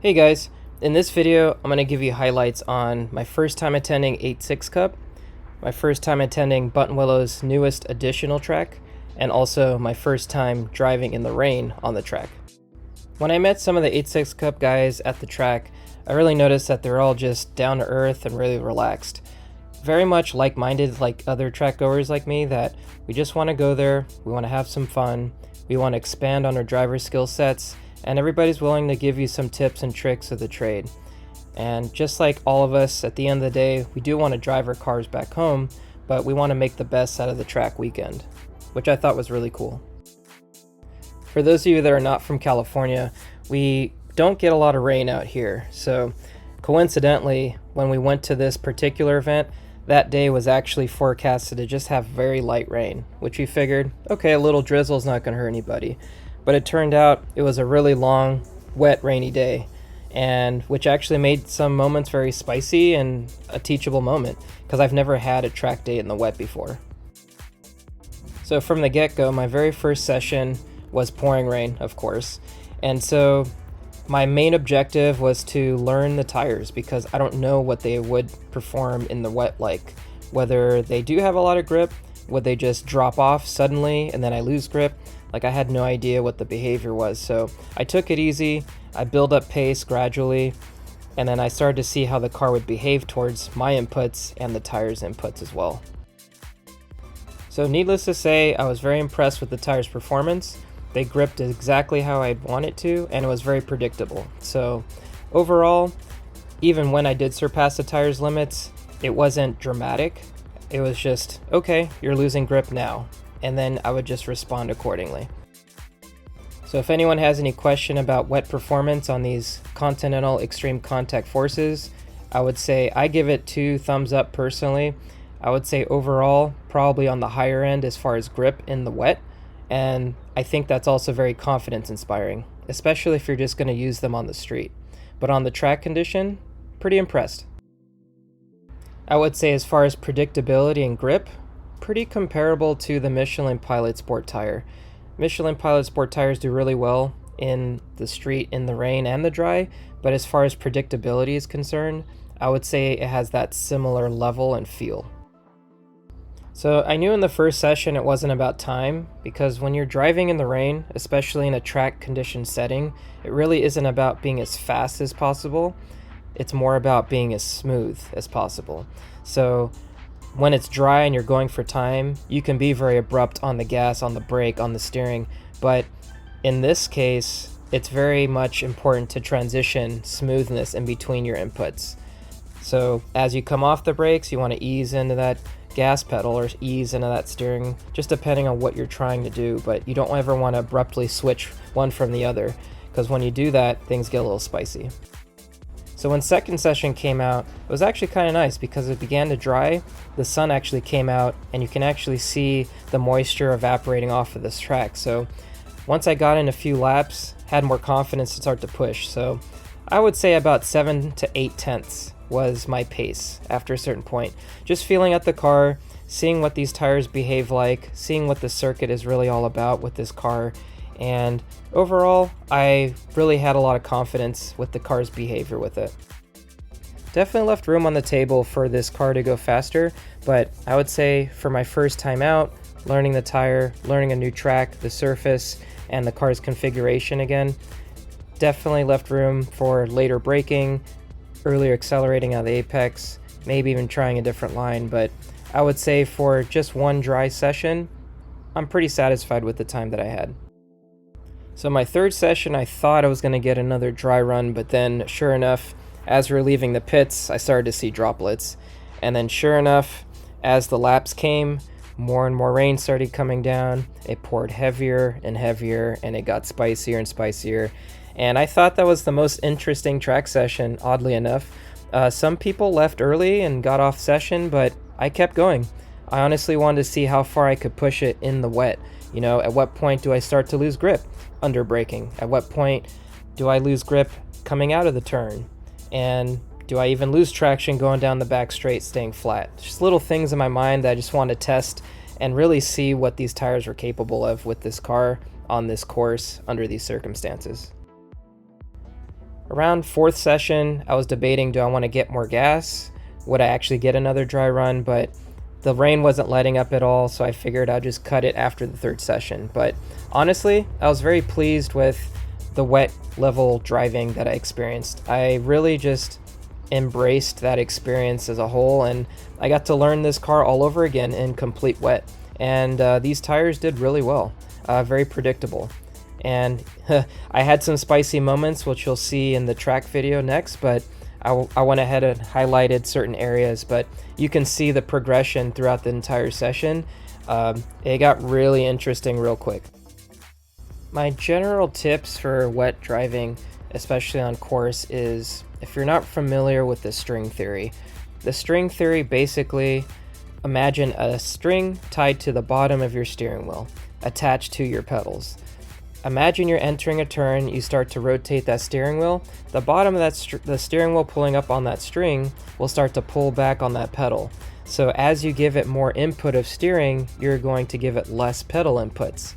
Hey guys, in this video I'm going to give you highlights on my first time attending 8-6 Cup, my first time attending Buttonwillow's newest additional track, and also my first time driving in the rain on the track. When I met some of the 8-6 Cup guys at the track, I really noticed that they're all just down to earth and really relaxed. Very much like-minded like other track goers like me, that we just want to go there, we want to have some fun, we want to expand on our driver skill sets, and everybody's willing to give you some tips and tricks of the trade. And just like all of us, at the end of the day, we do want to drive our cars back home, but we want to make the best out of the track weekend, which I thought was really cool. For those of you that are not from California, we don't get a lot of rain out here, so coincidentally, when we went to this particular event, that day was actually forecasted to just have very light rain, which we figured, okay, a little drizzle is not going to hurt anybody. But it turned out it was a really long, wet, rainy day, and which actually made some moments very spicy and a teachable moment, because I've never had a track day in the wet before. So from the get-go, my very first session was pouring rain, of course, and so my main objective was to learn the tires, because I don't know what they would perform in the wet like. Whether they do have a lot of grip, would they just drop off suddenly and then I lose grip? Like, I had no idea what the behavior was, so I took it easy, I built up pace gradually, and then I started to see how the car would behave towards my inputs and the tires' inputs as well. So needless to say, I was very impressed with the tires' performance. They gripped exactly how I'd want it to, and it was very predictable. So overall, even when I did surpass the tires' limits, it wasn't dramatic. It was just, okay, you're losing grip now. And then I would just respond accordingly. So if anyone has any question about wet performance on these Continental Extreme Contact Forces, I would say I give it 2 thumbs up personally. I would say overall, probably on the higher end as far as grip in the wet, and I think that's also very confidence inspiring, especially if you're just going to use them on the street. But on the track condition, pretty impressed. I would say as far as predictability and grip, pretty comparable to the Michelin Pilot Sport tire. Michelin Pilot Sport tires do really well in the street, in the rain and the dry, but as far as predictability is concerned, I would say it has that similar level and feel. So I knew in the first session it wasn't about time, because when you're driving in the rain, especially in a track condition setting, it really isn't about being as fast as possible. It's more about being as smooth as possible. So when it's dry and you're going for time, you can be very abrupt on the gas, on the brake, on the steering, but in this case, it's very much important to transition smoothness in between your inputs. So as you come off the brakes, you want to ease into that gas pedal or ease into that steering, just depending on what you're trying to do, but you don't ever want to abruptly switch one from the other, because when you do that, things get a little spicy. So when second session came out, it was actually kind of nice because it began to dry, the sun actually came out, and you can actually see the moisture evaporating off of this track. So once I got in a few laps, had more confidence to start to push. So I would say about 7 to 8 tenths was my pace after a certain point. Just feeling out the car, seeing what these tires behave like, seeing what the circuit is really all about with this car, and overall, I really had a lot of confidence with the car's behavior with it. Definitely left room on the table for this car to go faster, but I would say for my first time out, learning the tire, learning a new track, the surface, and the car's configuration again, definitely left room for later braking, earlier accelerating out of the apex, maybe even trying a different line, but I would say for just one dry session, I'm pretty satisfied with the time that I had. So my third session, I thought I was going to get another dry run, but then sure enough, as we were leaving the pits, I started to see droplets. And then sure enough, as the laps came, more and more rain started coming down. It poured heavier and heavier, and it got spicier and spicier. And I thought that was the most interesting track session, oddly enough. Some people left early and got off session, but I kept going. I honestly wanted to see how far I could push it in the wet. You know, at what point do I start to lose grip under braking? At what point do I lose grip coming out of the turn? And do I even lose traction going down the back straight, staying flat? Just little things in my mind that I just wanted to test and really see what these tires were capable of with this car on this course under these circumstances. Around fourth session, I was debating, do I want to get more gas? Would I actually get another dry run? But the rain wasn't letting up at all, so I figured I'd just cut it after the third session. But honestly, I was very pleased with the wet level driving that I experienced. I really just embraced that experience as a whole, and I got to learn this car all over again in complete wet. And these tires did really well, very predictable. And I had some spicy moments, which you'll see in the track video next, but I went ahead and highlighted certain areas, but you can see the progression throughout the entire session. It got really interesting real quick. My general tips for wet driving, especially on course, is if you're not familiar with the string theory basically, imagine a string tied to the bottom of your steering wheel, attached to your pedals. Imagine you're entering a turn, you start to rotate that steering wheel, the bottom of the steering wheel pulling up on that string will start to pull back on that pedal. So as you give it more input of steering, you're going to give it less pedal inputs.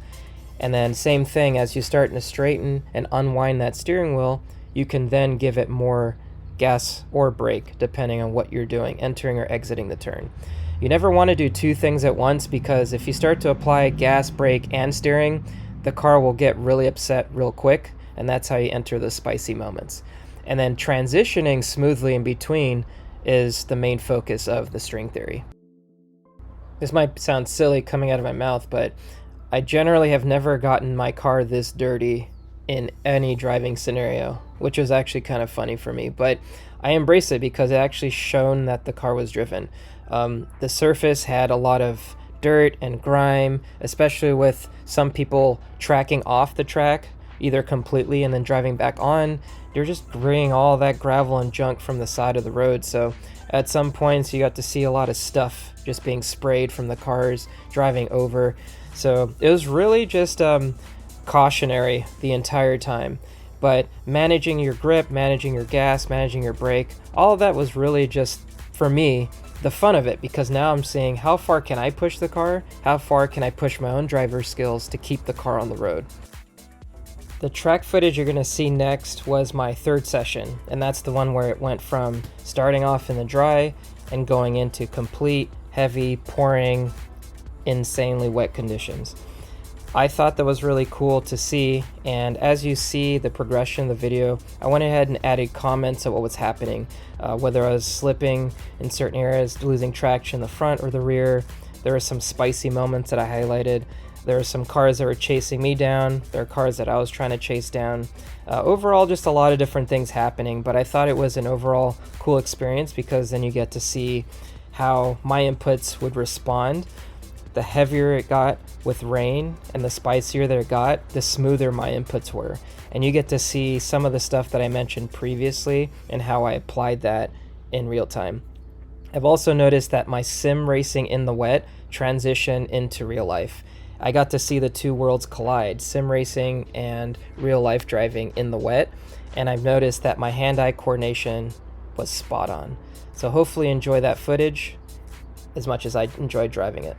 And then same thing, as you start to straighten and unwind that steering wheel, you can then give it more gas or brake depending on what you're doing, entering or exiting the turn. You never want to do two things at once, because if you start to apply gas, brake, and steering, the car will get really upset real quick, and that's how you enter the spicy moments. And then transitioning smoothly in between is the main focus of the string theory. This might sound silly coming out of my mouth, but I generally have never gotten my car this dirty in any driving scenario, which was actually kind of funny for me, but I embrace it because it actually shown that the car was driven. The surface had a lot of dirt and grime, especially with some people tracking off the track either completely and then driving back on. They're just bringing all that gravel and junk from the side of the road, so at some points you got to see a lot of stuff just being sprayed from the cars driving over. So it was really just cautionary the entire time, but managing your grip, managing your gas, managing your brake, all of that was really just, for me, the fun of it, because now I'm seeing how far can I push the car, how far can I push my own driver skills to keep the car on the road. The track footage you're going to see next was my third session, and that's the one where it went from starting off in the dry and going into complete, heavy, pouring, insanely wet conditions. I thought that was really cool to see, and as you see the progression of the video, I went ahead and added comments of what was happening, whether I was slipping in certain areas, losing traction in the front or the rear. There were some spicy moments that I highlighted. There were some cars that were chasing me down. There are cars that I was trying to chase down. Overall, just a lot of different things happening, but I thought it was an overall cool experience because then you get to see how my inputs would respond. The heavier it got with rain and the spicier that it got, the smoother my inputs were. And you get to see some of the stuff that I mentioned previously and how I applied that in real time. I've also noticed that my sim racing in the wet transitioned into real life. I got to see the two worlds collide, sim racing and real life driving in the wet, and I've noticed that my hand-eye coordination was spot on. So hopefully enjoy that footage as much as I enjoyed driving it.